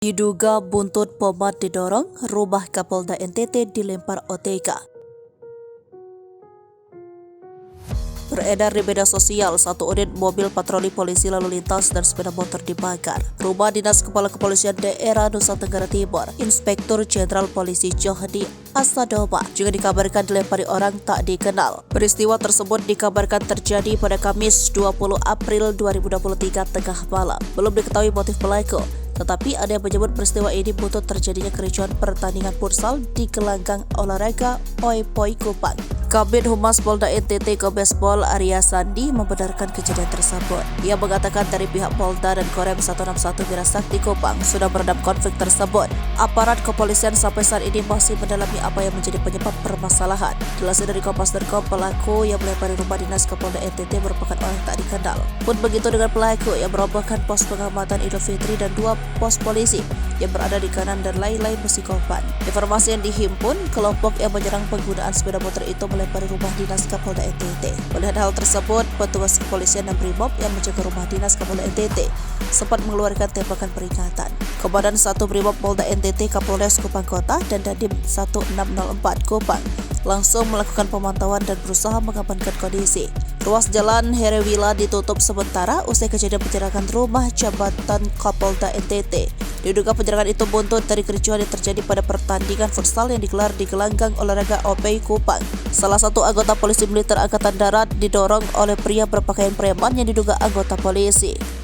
Diduga buntut Pomat didorong, rumah Kapolda NTT dilempar OTK. Beredar di media sosial, satu unit mobil patroli polisi lalu lintas dan sepeda motor dibakar. Rumah dinas Kepala Kepolisian Daerah Nusa Tenggara Timur, Inspektur Jenderal Polisi Johdi Asadoma, juga dikabarkan dilempari orang tak dikenal. Peristiwa tersebut dikabarkan terjadi pada Kamis 20 April 2023 tengah malam. Belum diketahui motif pelaku, tetapi ada yang menyebut peristiwa ini buntut terjadinya kericuan pertandingan futsal di gelanggang olahraga Oi Poi Kupang. Kabid Humas Polda NTT Kombes Pol Arya Sandi membenarkan kejadian tersebut. Ia mengatakan dari pihak Polda dan Korem 161 Wirasakti Kupang sudah meredam konflik tersebut. Aparat kepolisian sampai saat ini masih mendalami apa yang menjadi penyebab permasalahan. Dilansir dari Kompas.com, pelaku yang melempari rumah dinas Kapolda NTT merupakan orang tak dikenal. Pun begitu dengan pelaku yang merobohkan pos pengamatan Idul Fitri dan 2 pos polisi yang berada di kanan dan lain-lain musikopan. Informasi yang dihimpun, kelompok yang menyerang penggunaan sepeda motor itu melempari rumah dinas Kapolda NTT. Melihat hal tersebut, petugas kepolisian dan Brimob yang menjaga rumah dinas Kapolda NTT sempat mengeluarkan tembakan peringatan. Komandan 1 Brimob Polda NTT Kapolres Kupang Kota dan Dandim 1604 Kupang langsung melakukan pemantauan dan berusaha mengamankan kondisi. Ruas jalan Herewila ditutup sementara usai kejadian penyerangan rumah jabatan Kapolda NTT. Diduga penyerangan itu buntut dari kericuhan yang terjadi pada pertandingan futsal yang digelar di gelanggang olahraga OPI Kupang. Salah satu anggota polisi militer Angkatan Darat didorong oleh pria berpakaian preman yang diduga anggota polisi.